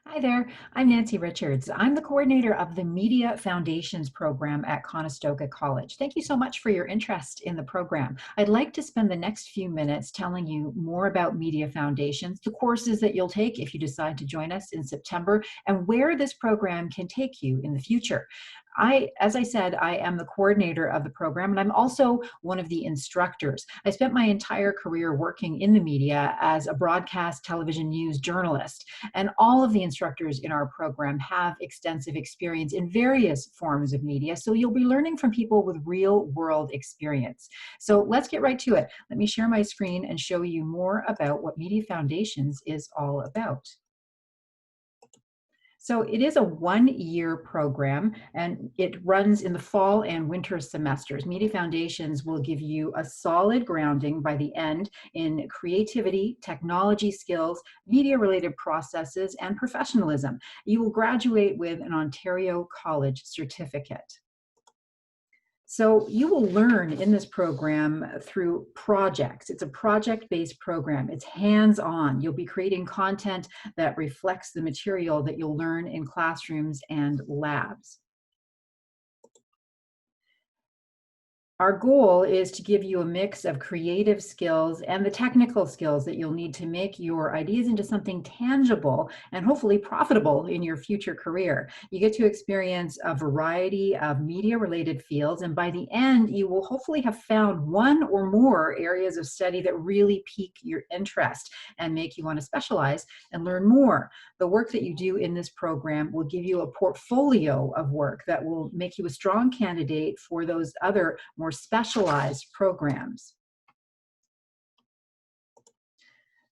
Hi there, I'm Nancy Richards. I'm the coordinator of the Media Foundations program at Conestoga College. Thank you so much for your interest in the program. I'd like to spend the next few minutes telling you more about Media Foundations, the courses that you'll take if you decide to join us in September, and where this program can take you in the future. As I said, I am the coordinator of the program, and I'm also one of the instructors. I spent my entire career working in the media as a broadcast television news journalist. And all of the instructors in our program have extensive experience in various forms of media. So you'll be learning from people with real world experience. So let's get right to it. Let me share my screen and show you more about what Media Foundations is all about. So it is a one-year program, and it runs in the fall and winter semesters. Media Foundations will give you a solid grounding by the end in creativity, technology skills, media-related processes, and professionalism. You will graduate with an Ontario College certificate. So you will learn in this program through projects. It's a project-based program. It's hands-on. You'll be creating content that reflects the material that you'll learn in classrooms and labs. Our goal is to give you a mix of creative skills and the technical skills that you'll need to make your ideas into something tangible and hopefully profitable in your future career. You get to experience a variety of media-related fields, and by the end, you will hopefully have found one or more areas of study that really pique your interest and make you want to specialize and learn more. The work that you do in this program will give you a portfolio of work that will make you a strong candidate for those other more specialized programs.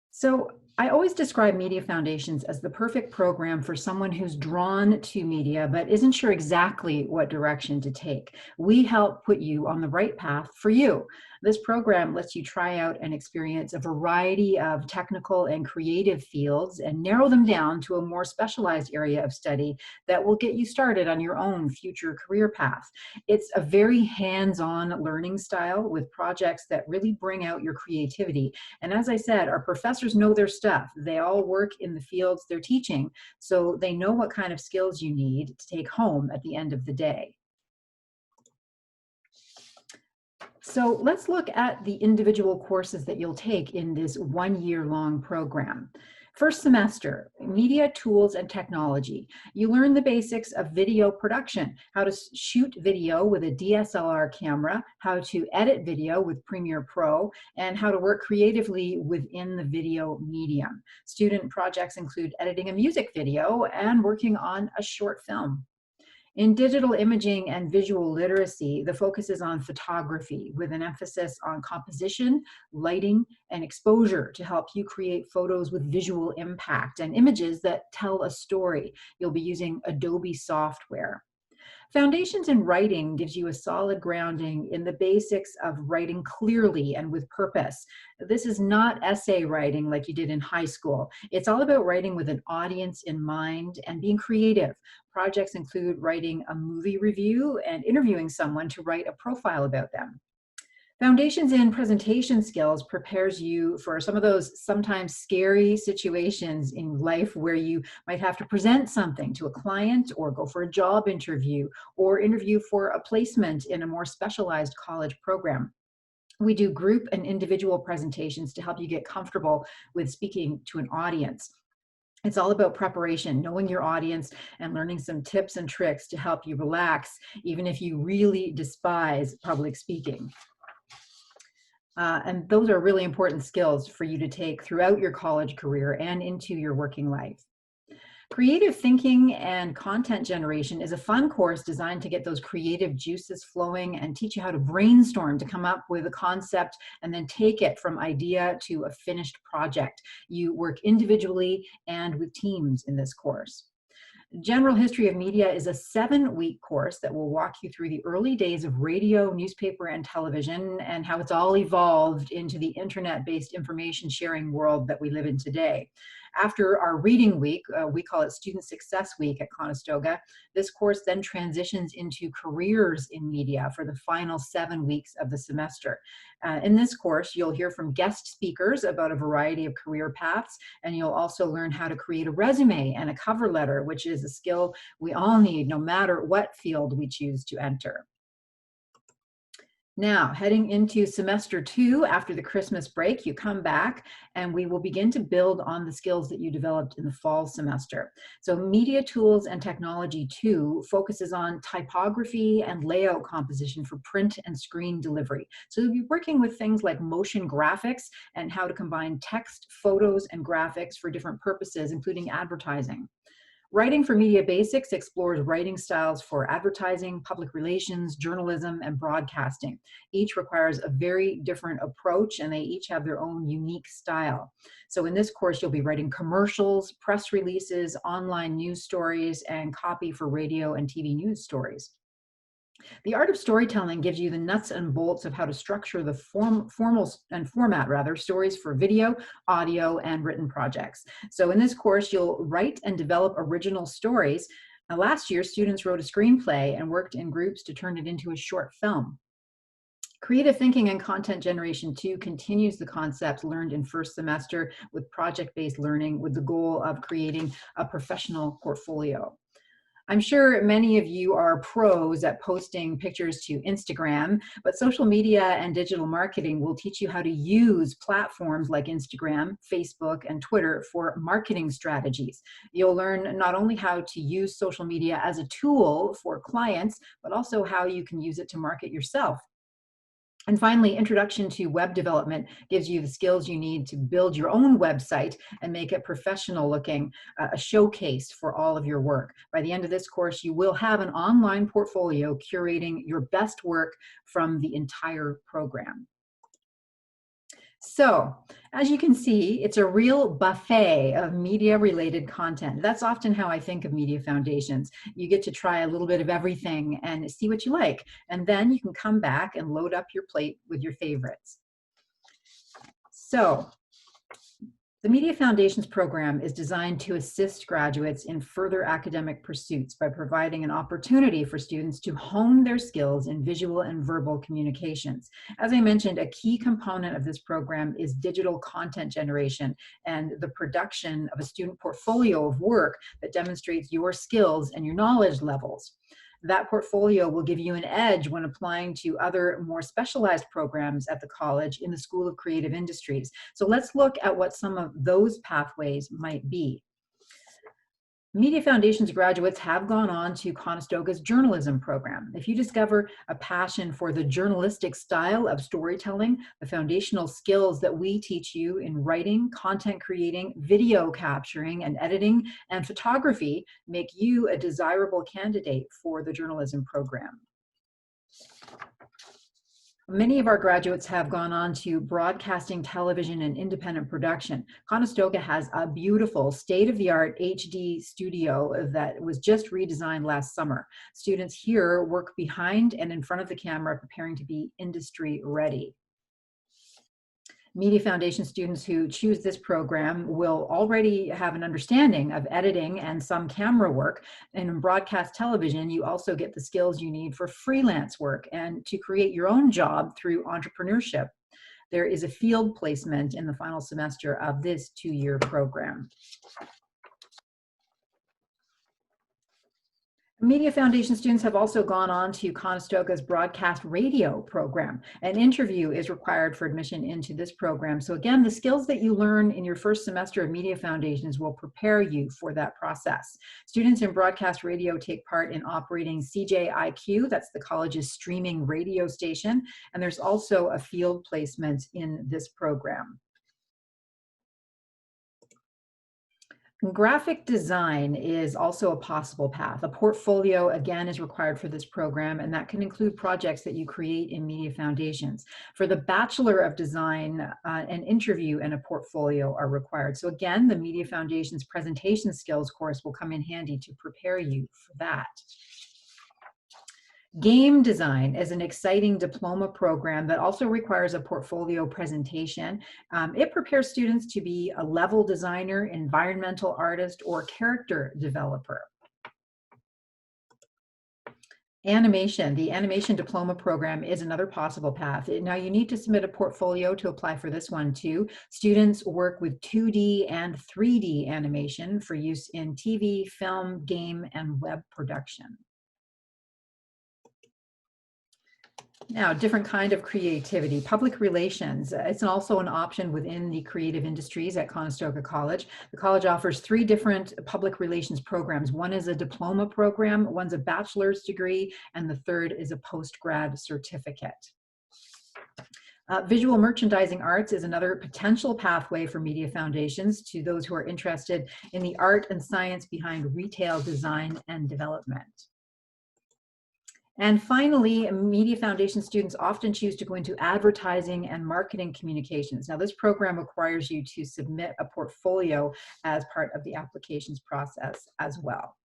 So I always describe Media Foundations as the perfect program for someone who's drawn to media but isn't sure exactly what direction to take. We help put you on the right path for you. This program lets you try out and experience a variety of technical and creative fields and narrow them down to a more specialized area of study that will get you started on your own future career path. It's a very hands-on learning style with projects that really bring out your creativity. And as I said, our professors know their stuff. They all work in the fields they're teaching, so they know what kind of skills you need to take home at the end of the day. So let's look at the individual courses that you'll take in this one-year-long program. First semester, media tools and technology. You learn the basics of video production, how to shoot video with a DSLR camera, how to edit video with Premiere Pro, and how to work creatively within the video medium. Student projects include editing a music video and working on a short film. In digital imaging and visual literacy, the focus is on photography with an emphasis on composition, lighting, and exposure to help you create photos with visual impact and images that tell a story. You'll be using Adobe software. Foundations in Writing gives you a solid grounding in the basics of writing clearly and with purpose. This is not essay writing like you did in high school. It's all about writing with an audience in mind and being creative. Projects include writing a movie review and interviewing someone to write a profile about them. Foundations in Presentation Skills prepares you for some of those sometimes scary situations in life where you might have to present something to a client or go for a job interview or interview for a placement in a more specialized college program. We do group and individual presentations to help you get comfortable with speaking to an audience. It's all about preparation, knowing your audience, and learning some tips and tricks to help you relax, even if you really despise public speaking. And those are really important skills for you to take throughout your college career and into your working life. Creative thinking and content generation is a fun course designed to get those creative juices flowing and teach you how to brainstorm to come up with a concept and then take it from idea to a finished project. You work individually and with teams in this course. General History of Media is a 7-week course that will walk you through the early days of radio, newspaper, and television and how it's all evolved into the internet-based information sharing world that we live in today. After our reading week, we call it Student Success Week at Conestoga, this course then transitions into careers in media for the final 7 weeks of the semester. In this course, you'll hear from guest speakers about a variety of career paths, and you'll also learn how to create a resume and a cover letter, which is a skill we all need no matter what field we choose to enter. Now, heading into semester 2 after the Christmas break, you come back and we will begin to build on the skills that you developed in the fall semester. So Media Tools and Technology 2 focuses on typography and layout composition for print and screen delivery. So you'll be working with things like motion graphics and how to combine text, photos, and graphics for different purposes, including advertising. Writing for Media Basics explores writing styles for advertising, public relations, journalism, and broadcasting. Each requires a very different approach, and they each have their own unique style. So in this course, you'll be writing commercials, press releases, online news stories, and copy for radio and TV news stories. The art of storytelling gives you the nuts and bolts of how to structure the format stories for video, audio, and written projects. So in this course, you'll write and develop original stories. Last year, students wrote a screenplay and worked in groups to turn it into a short film. Creative Thinking and Content Generation 2 continues the concepts learned in first semester with project-based learning with the goal of creating a professional portfolio. I'm sure many of you are pros at posting pictures to Instagram, but social media and digital marketing will teach you how to use platforms like Instagram, Facebook, and Twitter for marketing strategies. You'll learn not only how to use social media as a tool for clients, but also how you can use it to market yourself. And finally, Introduction to Web Development gives you the skills you need to build your own website and make it professional looking, a showcase for all of your work. By the end of this course, you will have an online portfolio curating your best work from the entire program. So, as you can see, it's a real buffet of media-related content. That's often how I think of Media Foundations. You get to try a little bit of everything and see what you like, and then you can come back and load up your plate with your favorites. So, the Media Foundations program is designed to assist graduates in further academic pursuits by providing an opportunity for students to hone their skills in visual and verbal communications. As I mentioned, a key component of this program is digital content generation and the production of a student portfolio of work that demonstrates your skills and your knowledge levels. That portfolio will give you an edge when applying to other more specialized programs at the college in the School of Creative Industries. So let's look at what some of those pathways might be. Media Foundations graduates have gone on to Conestoga's journalism program. If you discover a passion for the journalistic style of storytelling, the foundational skills that we teach you in writing, content creating, video capturing and editing, and photography make you a desirable candidate for the journalism program. Many of our graduates have gone on to broadcasting, television, and independent production. Conestoga has a beautiful state-of-the-art HD studio that was just redesigned last summer. Students here work behind and in front of the camera, preparing to be industry ready. Media Foundation students who choose this program will already have an understanding of editing and some camera work. And in broadcast television, you also get the skills you need for freelance work and to create your own job through entrepreneurship. There is a field placement in the final semester of this 2-year program. Media Foundation students have also gone on to Conestoga's broadcast radio program. An interview is required for admission into this program. So again, the skills that you learn in your first semester of Media Foundations will prepare you for that process. Students in broadcast radio take part in operating CJIQ, that's the college's streaming radio station, and there's also a field placement in this program. Graphic design is also a possible path. A portfolio, again, is required for this program, and that can include projects that you create in Media Foundations. For the Bachelor of Design, an interview and a portfolio are required. So again, the Media Foundations presentation skills course will come in handy to prepare you for that. Game design is an exciting diploma program that also requires a portfolio presentation. It prepares students to be a level designer, environmental artist, or character developer. Animation, the animation diploma program is another possible path. Now you need to submit a portfolio to apply for this one too. Students work with 2D and 3D animation for use in TV, film, game, and web production. Now, different kind of creativity, public relations. It's also an option within the creative industries at Conestoga College. The college offers 3 different public relations programs. One is a diploma program, one's a bachelor's degree, and the third is a post-grad certificate. Visual merchandising arts is another potential pathway for media foundations to those who are interested in the art and science behind retail design and development. And finally, media foundation students often choose to go into advertising and marketing communications. Now, this program requires you to submit a portfolio as part of the applications process as well.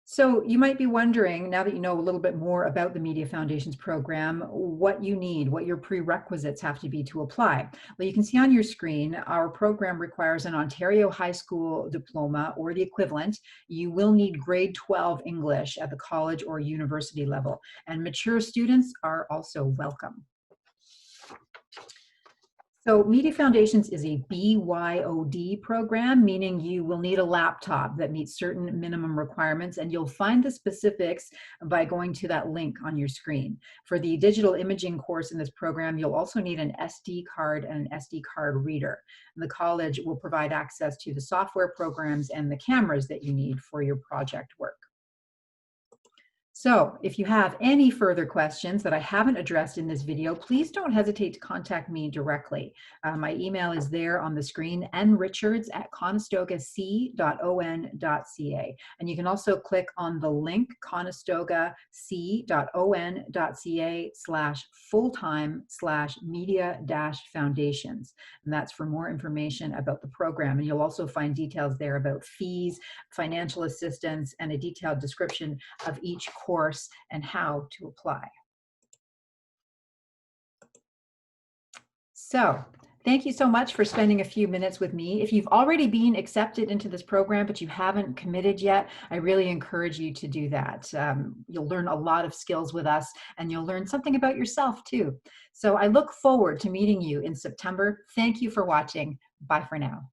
So you might be wondering, now that you know a little bit more about the Media Foundations program, what you need, what your prerequisites have to be to apply. Well, you can see on your screen, our program requires an Ontario high school diploma or the equivalent. You will need grade 12 English at the college or university level, and mature students are also welcome. So Media Foundations is a BYOD program, meaning you will need a laptop that meets certain minimum requirements, and you'll find the specifics by going to that link on your screen. For the digital imaging course in this program, you'll also need an SD card and an SD card reader. And the college will provide access to the software programs and the cameras that you need for your project work. So if you have any further questions that I haven't addressed in this video, please don't hesitate to contact me directly. My email is there on the screen, nrichards@conestogac.on.ca. And you can also click on the link conestogac.on.ca/full-time/media-foundations. And that's for more information about the program. And you'll also find details there about fees, financial assistance, and a detailed description of each course and how to apply. So, thank you so much for spending a few minutes with me. If you've already been accepted into this program, but you haven't committed yet, I really encourage you to do that. You'll learn a lot of skills with us, and you'll learn something about yourself too. So I look forward to meeting you in September. Thank you for watching. Bye for now.